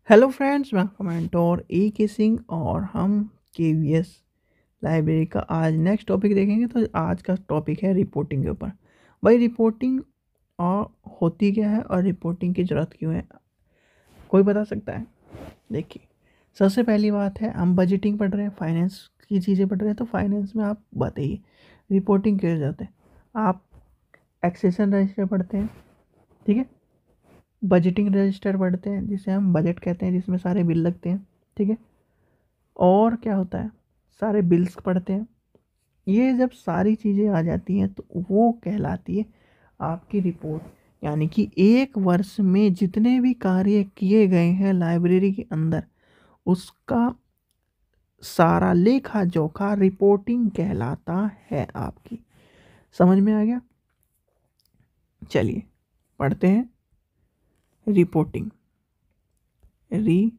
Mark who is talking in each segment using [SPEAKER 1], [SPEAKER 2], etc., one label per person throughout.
[SPEAKER 1] Hello friends, मैं कमेंटोर ए के सिंह और हम केवीएस लाइब्रेरी का आज नेक्स्ट टॉपिक देखेंगे। तो आज का टॉपिक है रिपोर्टिंग के ऊपर। भाई रिपोर्टिंग और होती क्या है और रिपोर्टिंग की ज़रूरत क्यों है, कोई बता सकता है? देखिए, सबसे पहली बात है, हम बजटिंग पढ़ रहे हैं, फाइनेंस की चीज़ें पढ़ रहे हैं। तो फाइनेंस में आप बताइए रिपोर्टिंग क्यों ज़रूरत है? आप एक्सेशन रजिस्टर पढ़ते हैं, ठीक है, बजटिंग रजिस्टर पढ़ते हैं जिसे हम बजट कहते हैं, जिसमें सारे बिल लगते हैं, ठीक है। और क्या होता है, सारे बिल्स पढ़ते हैं। ये जब सारी चीज़ें आ जाती हैं तो वो कहलाती है आपकी रिपोर्ट। यानी कि एक वर्ष में जितने भी कार्य किए गए हैं लाइब्रेरी के अंदर, उसका सारा लेखा जोखा रिपोर्टिंग कहलाता है आपकी। समझ में आ गया? चलिए पढ़ते हैं रिपोर्टिंग। रिपोर्टिंग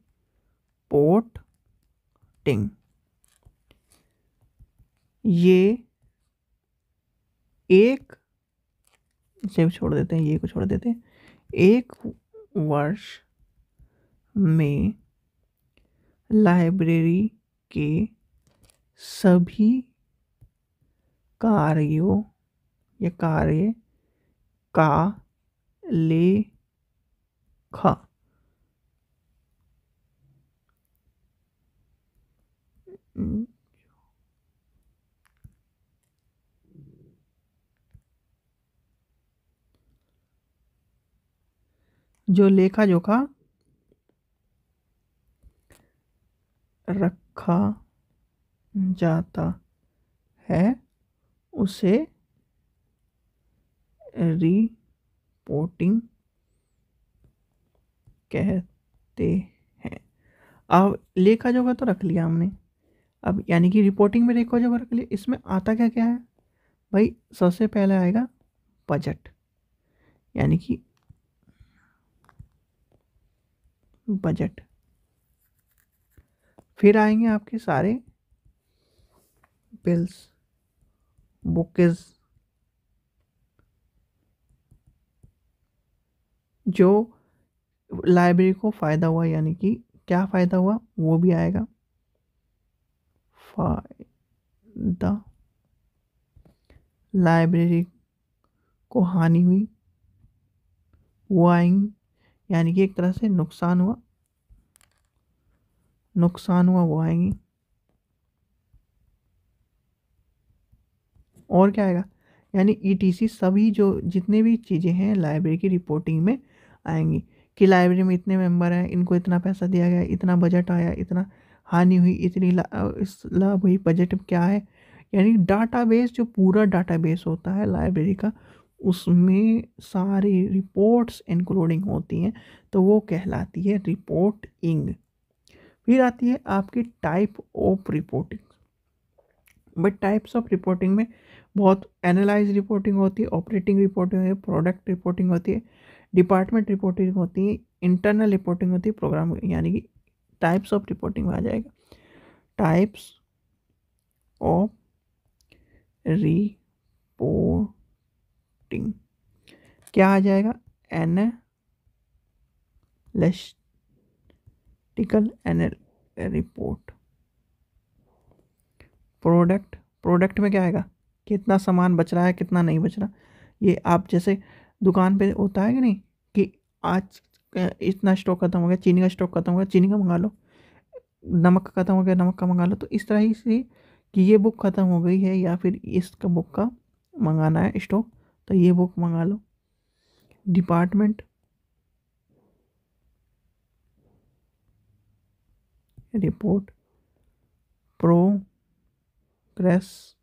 [SPEAKER 1] ये एक, इसे छोड़ देते हैं, ये को छोड़ देते हैं। एक वर्ष में लाइब्रेरी के सभी कार्यों या कार्य का लेखा जो लेखा जोखा रखा जाता है उसे रिपोर्टिंग कहते हैं। अब लेखा जोखा तो रख लिया हमने, अब यानी कि रिपोर्टिंग में लेखा जोखा रख लिया। इसमें आता क्या क्या है भाई? सबसे पहले आएगा बजट, यानी कि बजट। फिर आएंगे आपके सारे बिल्स, बुकेज, जो लाइब्रेरी को फ़ायदा हुआ, यानी कि क्या फ़ायदा हुआ वो भी आएगा। फ़ायदा, लाइब्रेरी को हानि हुई वो आएंगी, यानी कि एक तरह से नुकसान हुआ, वो आएंगी। और क्या आएगा, यानी ईटीसी, सभी जो जितने भी चीज़ें हैं लाइब्रेरी की रिपोर्टिंग में आएंगी कि लाइब्रेरी में इतने मेंबर हैं, इनको इतना पैसा दिया गया, इतना बजट आया, इतना हानि हुई, इतनी इस लाभ हुई, बजट क्या है। यानी डाटाबेस, जो पूरा डाटाबेस होता है लाइब्रेरी का, उसमें सारी रिपोर्ट्स इंक्लूडिंग होती हैं, तो वो कहलाती है रिपोर्टिंग। फिर आती है आपकी type of reporting. But types of reporting में बहुत एनालाइज रिपोर्टिंग होती है, ऑपरेटिंग रिपोर्टिंग होती है, प्रोडक्ट रिपोर्टिंग होती है, डिपार्टमेंट रिपोर्टिंग होती है, इंटरनल रिपोर्टिंग होती है, प्रोग्राम, यानी कि टाइप्स ऑफ रिपोर्टिंग में आ जाएगा। टाइप्स ऑफ रिपोर्टिंग क्या आ जाएगा? Analytical report. प्रोडक्ट में क्या आएगा? कितना सामान बच रहा है, कितना नहीं बच रहा। ये आप जैसे दुकान पे होता है कि नहीं, कि आज इतना स्टॉक खत्म हो गया, चीनी का स्टॉक खत्म हो गया, चीनी का मंगा लो, नमक का खत्म हो गया, नमक का मंगा लो। तो इस तरह ही से कि ये बुक खत्म हो गई है या फिर इसका बुक का मंगाना है स्टॉक, तो ये बुक मंगा लो। डिपार्टमेंट रिपोर्ट, प्रोग्रेस,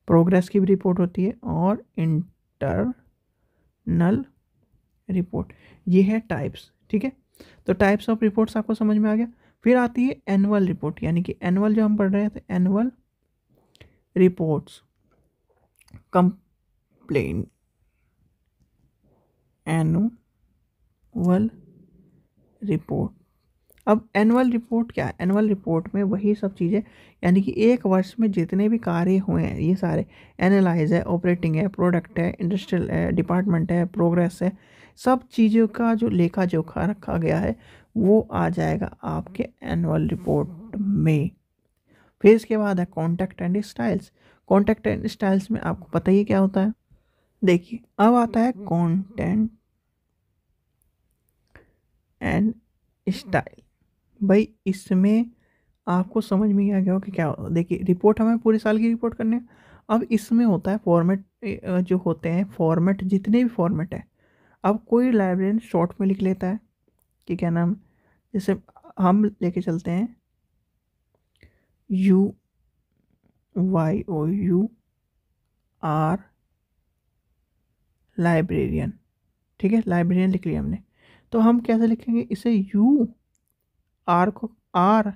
[SPEAKER 1] प्रोग्रेस की भी रिपोर्ट होती है, और इंटरनल रिपोर्ट। ये है टाइप्स, ठीक है। तो टाइप्स ऑफ रिपोर्ट्स आपको समझ में आ गया। फिर आती है एनुअल रिपोर्ट, यानी कि एनुअल जो हम पढ़ रहे थे, annual reports, complain, annual report. अब एनुअल रिपोर्ट क्या है? एनुअल रिपोर्ट में वही सब चीज़ें, यानी कि एक वर्ष में जितने भी कार्य हुए हैं, ये सारे एनालाइज है, ऑपरेटिंग है, प्रोडक्ट है, इंडस्ट्रियल है, डिपार्टमेंट है, प्रोग्रेस है, सब चीज़ों का जो लेखा जोखा रखा गया है, वो आ जाएगा आपके एनुअल रिपोर्ट में। फिर इसके बाद है contact and styles. Contact and styles में आपको पता ही क्या होता है। देखिए अब आता है कंटेंट एंड स्टाइल। भाई इसमें आपको समझ में आ गया हो कि क्या होता है। देखिए रिपोर्ट हमें पूरे साल की रिपोर्ट करनी है। अब इसमें होता है फॉर्मेट, जो होते हैं फॉर्मेट, जितने भी फॉर्मेट है। अब कोई लाइब्रेरियन शॉर्ट में लिख लेता है कि क्या नाम, जैसे हम लेके चलते हैं UYOUR लाइब्रेरियन। ठीक है, लाइब्रेरियन लिख लिया हमने। तो हम कैसे लिखेंगे इसे, UR को R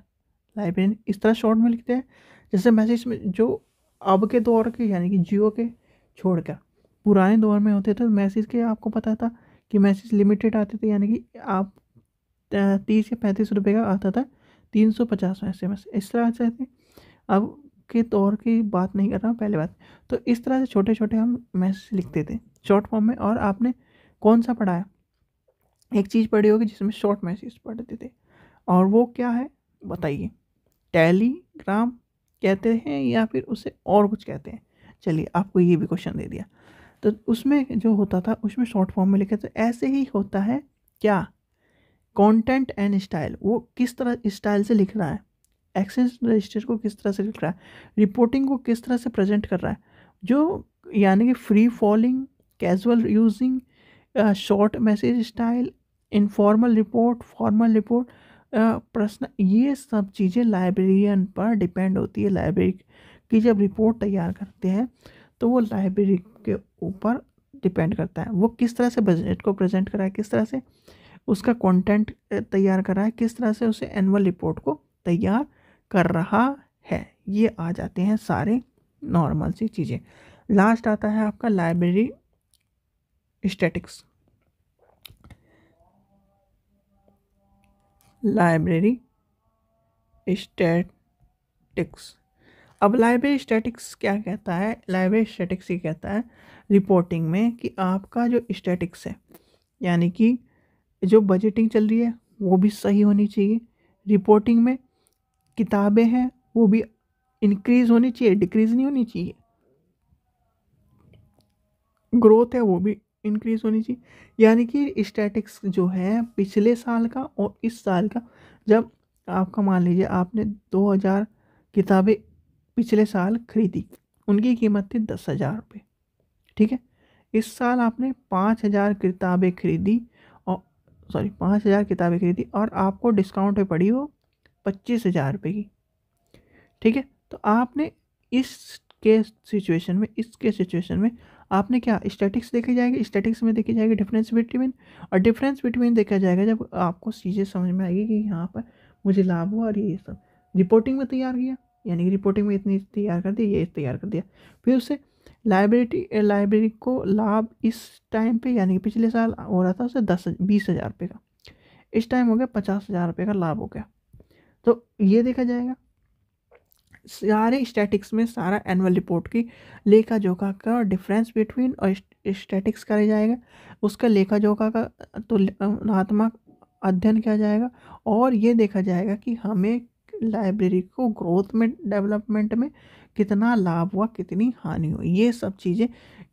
[SPEAKER 1] लाइब्रेरियन इस तरह शॉर्ट में लिखते हैं। जैसे मैसेज में जो अब के दौर के यानी कि जियो के छोड़कर पुराने दौर में होते थे मैसेज के, आपको पता था कि मैसेज लिमिटेड आते थे, यानी कि आप 30 या 35 रुपये का आता था, 350 SMS इस तरह से थे। अब के दौर की बात नहीं कर रहा हूँ, पहले बात। तो इस तरह से छोटे छोटे हम मैसेज लिखते थे शॉर्ट फॉर्म में। और आपने कौन सा पढ़ा है, एक चीज़ पढ़ी होगी जिसमें शॉर्ट मैसेज पढ़ते थे, और वो क्या है बताइए। टेलीग्राम कहते हैं या फिर उसे और कुछ कहते हैं। चलिए आपको ये भी क्वेश्चन दे दिया। तो उसमें जो होता था उसमें शॉर्ट फॉर्म में लिखे, तो ऐसे ही होता है क्या, कंटेंट एंड स्टाइल। वो किस तरह स्टाइल से लिख रहा है, एक्सेस रजिस्टर को किस तरह से लिख रहा है, रिपोर्टिंग को किस तरह से प्रेजेंट कर रहा है, जो यानी कि free falling, casual using, short message style, informal report, formal report, प्रश्न, ये सब चीज़ें लाइब्रेरियन पर डिपेंड होती है। लाइब्रेरी की जब रिपोर्ट तैयार करते हैं तो वो लाइब्रेरी के ऊपर डिपेंड करता है, वो किस तरह से बजट को प्रेजेंट करा है, किस तरह से उसका कंटेंट तैयार कर रहा है, किस तरह से उसे एनुअल रिपोर्ट को तैयार कर रहा है। ये आ जाते हैं सारे नॉर्मल सी चीज़ें। लास्ट आता है आपका लाइब्रेरी स्टैटिक्स। Library statics. अब लाइब्रेरी स्टैटिक्स क्या कहता है, लाइब्रेरी स्टैटिक्स ये कहता है रिपोर्टिंग में कि आपका जो स्टैटिक्स है, यानी कि जो बजटिंग चल रही है वो भी सही होनी चाहिए। रिपोर्टिंग में किताबें हैं वो भी इंक्रीज होनी चाहिए, डिक्रीज नहीं होनी चाहिए। ग्रोथ है वो भी इंक्रीज होनी चाहिए। यानी कि स्टैटिक्स जो है पिछले साल का और इस साल का, जब आपका मान लीजिए आपने 2000 किताबें पिछले साल खरीदी, उनकी कीमत थी 10,000 रुपये। ठीक है, इस साल आपने 5,000 किताबें खरीदी, और 5,000 किताबें खरीदी और आपको डिस्काउंट पे पड़ी वो 25,000 रुपये की। ठीक है, तो आपने इसके सिचुएशन में आपने क्या, स्टैटिक्स देखी जाएगी, स्टैटिक्स में देखी जाएगी डिफरेंस बिटवीन, और डिफरेंस बिटवीन देखा जाएगा जब आपको चीज़ें समझ में आएगी कि यहाँ पर मुझे लाभ हुआ और ये सब। रिपोर्टिंग में तैयार किया, यानी कि रिपोर्टिंग में इतनी तैयार कर दी, ये तैयार कर दिया, फिर उससे लाइब्रेरी को लाभ इस टाइम पे, यानी कि पिछले साल हो रहा था उसे 20,000 रुपये का, इस टाइम हो गया 50,000 रुपये का लाभ हो गया। तो ये देखा जाएगा सारे स्टैटिक्स में, सारा एनुअल रिपोर्ट की लेखा जोखा का डिफरेंस बिटवीन और स्टैटिक्स करा जाएगा, उसका लेखा जोखा का तुलनात्मक अध्ययन किया जाएगा, और ये देखा जाएगा कि हमें लाइब्रेरी को ग्रोथ में, डेवलपमेंट में कितना लाभ हुआ, कितनी हानि हुई, ये सब चीज़ें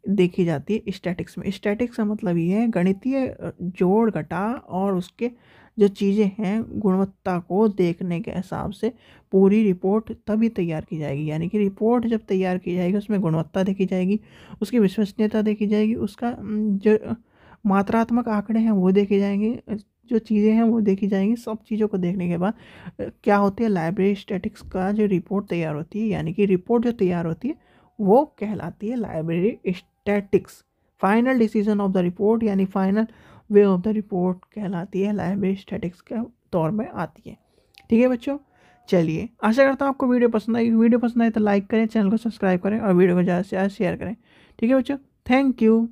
[SPEAKER 1] देखी जाती है स्टैटिक्स में। स्टैटिक्स का मतलब ये है गणितीय जोड़ घटा और उसके जो चीज़ें हैं गुणवत्ता को देखने के हिसाब से पूरी रिपोर्ट तभी तैयार की जाएगी। यानी कि रिपोर्ट जब तैयार की जाएगी उसमें गुणवत्ता देखी जाएगी, उसकी विश्वसनीयता देखी जाएगी, उसका जो मात्रात्मक आंकड़े हैं वो देखे जाएंगे, जो चीज़ें हैं वो देखी जाएंगी। सब चीज़ों को देखने के बाद क्या होती है, लाइब्रेरी स्टैटिक्स का जो रिपोर्ट तैयार होती है, यानी कि रिपोर्ट जो तैयार होती है वो कहलाती है library statics. Final decision of the report यानी final way of the report कहलाती है लाइब्रेरी स्टैटिक्स के तौर में आती है। ठीक है बच्चों, चलिए आशा करता हूँ आपको वीडियो पसंद आई। वीडियो पसंद आए तो लाइक करें, चैनल को सब्सक्राइब करें और वीडियो को ज़्यादा से ज़्यादा शेयर करें। ठीक है बच्चों, थैंक यू।